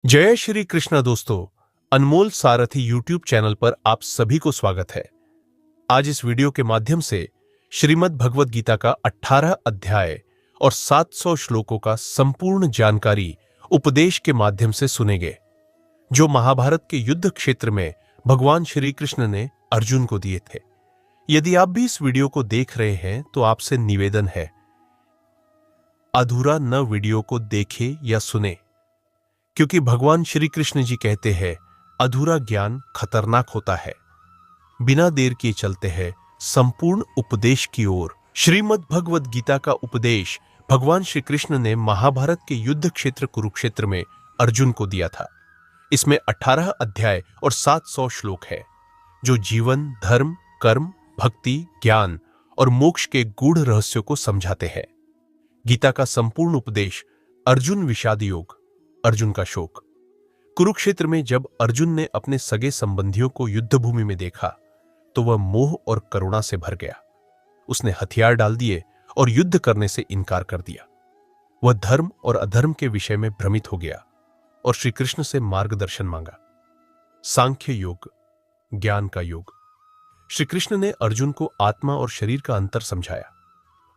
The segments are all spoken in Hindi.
जय श्री कृष्ण दोस्तों। अनमोल सारथी यूट्यूब चैनल पर आप सभी को स्वागत है। आज इस वीडियो के माध्यम से श्रीमद् भगवद गीता का 18 अध्याय और 700 श्लोकों का संपूर्ण जानकारी उपदेश के माध्यम से सुनेंगे, जो महाभारत के युद्ध क्षेत्र में भगवान श्री कृष्ण ने अर्जुन को दिए थे। यदि आप भी इस वीडियो को देख रहे हैं तो आपसे निवेदन है, अधूरा न वीडियो को देखे या सुने, क्योंकि भगवान श्री कृष्ण जी कहते हैं अधूरा ज्ञान खतरनाक होता है। बिना देर किए चलते हैं संपूर्ण उपदेश की ओर। श्रीमद् भगवद गीता का उपदेश भगवान श्री कृष्ण ने महाभारत के युद्ध क्षेत्र कुरुक्षेत्र में अर्जुन को दिया था। इसमें 18 अध्याय और 700 श्लोक है, जो जीवन, धर्म, कर्म, भक्ति, ज्ञान और मोक्ष के गूढ़ रहस्यों को समझाते हैं। गीता का संपूर्ण उपदेश अर्जुन विषाद योग, अर्जुन का शोक। कुरुक्षेत्र में जब अर्जुन ने अपने सगे संबंधियों को युद्धभूमि में देखा तो वह मोह और करुणा से भर गया। उसने हथियार डाल दिए और युद्ध करने से इनकार कर दिया। वह धर्म और अधर्म के विषय में भ्रमित हो गया और श्री कृष्ण से मार्गदर्शन मांगा। सांख्य योग, ज्ञान का योग। श्री कृष्ण ने अर्जुन को आत्मा और शरीर का अंतर समझाया।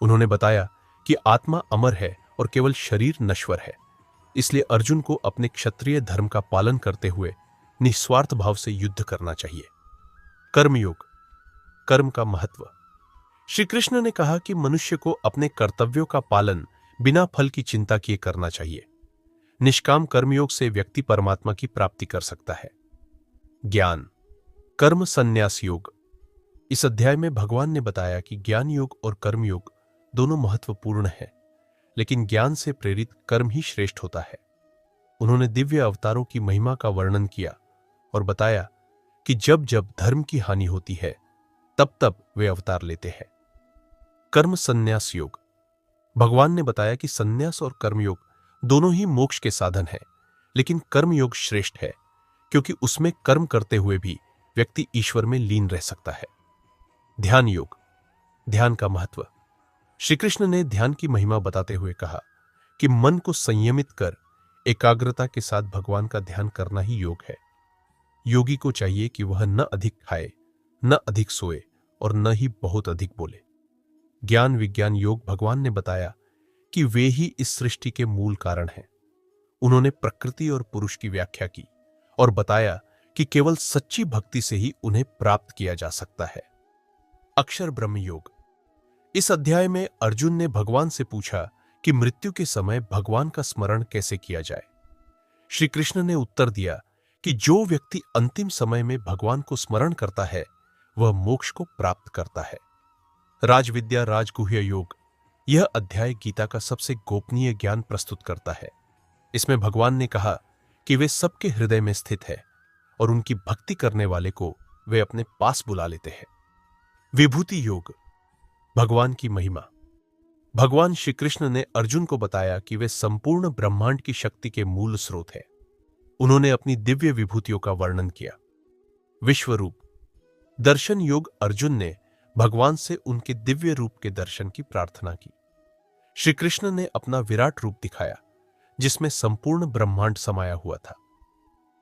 उन्होंने बताया कि आत्मा अमर है और केवल शरीर नश्वर है। इसलिए अर्जुन को अपने क्षत्रिय धर्म का पालन करते हुए निस्वार्थ भाव से युद्ध करना चाहिए। कर्मयोग, कर्म का महत्व। श्री कृष्ण ने कहा कि मनुष्य को अपने कर्तव्यों का पालन बिना फल की चिंता किए करना चाहिए। निष्काम कर्मयोग से व्यक्ति परमात्मा की प्राप्ति कर सकता है। ज्ञान, कर्म संन्यास योग। इस अध्याय में भगवान ने बताया कि ज्ञान योग और कर्मयोग दोनों महत्वपूर्ण हैं, लेकिन ज्ञान से प्रेरित कर्म ही श्रेष्ठ होता है। उन्होंने दिव्य अवतारों की महिमा का वर्णन किया और बताया कि जब जब धर्म की हानि होती है तब तब वे अवतार लेते हैं। कर्म संन्यास योग। भगवान ने बताया कि संन्यास और कर्मयोग दोनों ही मोक्ष के साधन हैं, लेकिन कर्मयोग श्रेष्ठ है क्योंकि उसमें कर्म करते हुए भी व्यक्ति ईश्वर में लीन रह सकता है। ध्यान योग, ध्यान का महत्व। श्री कृष्ण ने ध्यान की महिमा बताते हुए कहा कि मन को संयमित कर एकाग्रता के साथ भगवान का ध्यान करना ही योग है। योगी को चाहिए कि वह न अधिक खाए, न अधिक सोए और न ही बहुत अधिक बोले। ज्ञान विज्ञान योग। भगवान ने बताया कि वे ही इस सृष्टि के मूल कारण हैं। उन्होंने प्रकृति और पुरुष की व्याख्या की और बताया कि केवल सच्ची भक्ति से ही उन्हें प्राप्त किया जा सकता है। अक्षर ब्रह्म योग। इस अध्याय में अर्जुन ने भगवान से पूछा कि मृत्यु के समय भगवान का स्मरण कैसे किया जाए। श्री कृष्ण ने उत्तर दिया कि जो व्यक्ति अंतिम समय में भगवान को स्मरण करता है वह मोक्ष को प्राप्त करता है। राजविद्या राजगुह्य योग। यह अध्याय गीता का सबसे गोपनीय ज्ञान प्रस्तुत करता है। इसमें भगवान ने कहा कि वे सबके हृदय में स्थित है और उनकी भक्ति करने वाले को वे अपने पास बुला लेते हैं। विभूति योग, भगवान की महिमा। भगवान श्री कृष्ण ने अर्जुन को बताया कि वे संपूर्ण ब्रह्मांड की शक्ति के मूल स्रोत है। उन्होंने अपनी दिव्य विभूतियों का वर्णन किया। विश्वरूप, दर्शन योग। अर्जुन ने भगवान से उनके दिव्य रूप के दर्शन की प्रार्थना की। श्री कृष्ण ने अपना विराट रूप दिखाया जिसमें संपूर्ण ब्रह्मांड समाया हुआ था।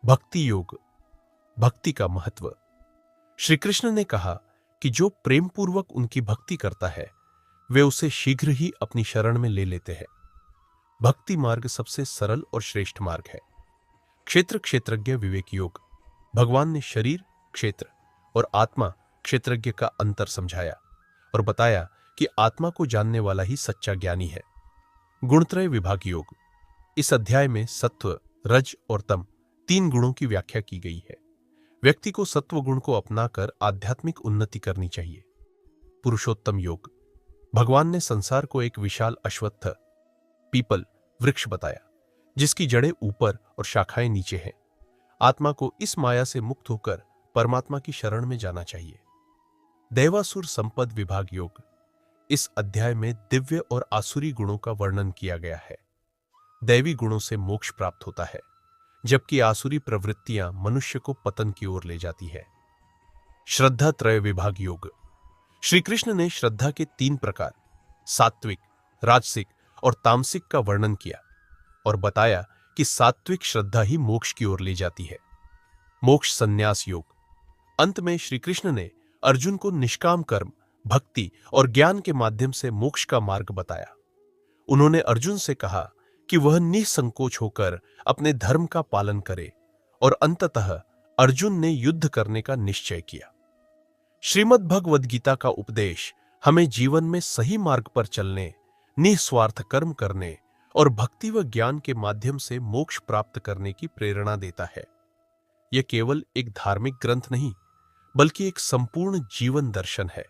भक्ति योग, भक्ति का महत्व। श्री कृष्ण ने कहा कि जो प्रेम पूर्वक उनकी भक्ति करता है वे उसे शीघ्र ही अपनी शरण में ले लेते हैं। भक्ति मार्ग सबसे सरल और श्रेष्ठ मार्ग है। क्षेत्र क्षेत्रज्ञ विवेक योग। भगवान ने शरीर क्षेत्र और आत्मा क्षेत्रज्ञ का अंतर समझाया और बताया कि आत्मा को जानने वाला ही सच्चा ज्ञानी है। गुणत्रय विभाग योग। इस अध्याय में सत्व, रज और तम तीन गुणों की व्याख्या की गई है। व्यक्ति को सत्व गुण को अपनाकर आध्यात्मिक उन्नति करनी चाहिए। पुरुषोत्तम योग। भगवान ने संसार को एक विशाल अश्वत्थ, पीपल वृक्ष बताया जिसकी जड़ें ऊपर और शाखाएं नीचे हैं। आत्मा को इस माया से मुक्त होकर परमात्मा की शरण में जाना चाहिए। दैवासुर संपद विभाग योग। इस अध्याय में दिव्य और आसुरी गुणों का वर्णन किया गया है। दैवी गुणों से मोक्ष प्राप्त होता है, जबकि आसुरी प्रवृत्तियां मनुष्य को पतन की ओर ले जाती है। श्रद्धा त्रय विभाग योग। श्री कृष्ण ने श्रद्धा के 3 प्रकार, सात्विक, राजसिक और तामसिक का वर्णन किया और बताया कि सात्विक श्रद्धा ही मोक्ष की ओर ले जाती है। मोक्ष संन्यास योग। अंत में श्री कृष्ण ने अर्जुन को निष्काम कर्म, भक्ति और ज्ञान के माध्यम से मोक्ष का मार्ग बताया। उन्होंने अर्जुन से कहा कि वह निसंकोच होकर अपने धर्म का पालन करे और अंततः अर्जुन ने युद्ध करने का निश्चय किया। श्रीमद् भगवद गीता का उपदेश हमें जीवन में सही मार्ग पर चलने, निस्वार्थ कर्म करने और भक्ति व ज्ञान के माध्यम से मोक्ष प्राप्त करने की प्रेरणा देता है। यह केवल एक धार्मिक ग्रंथ नहीं, बल्कि एक संपूर्ण जीवन दर्शन है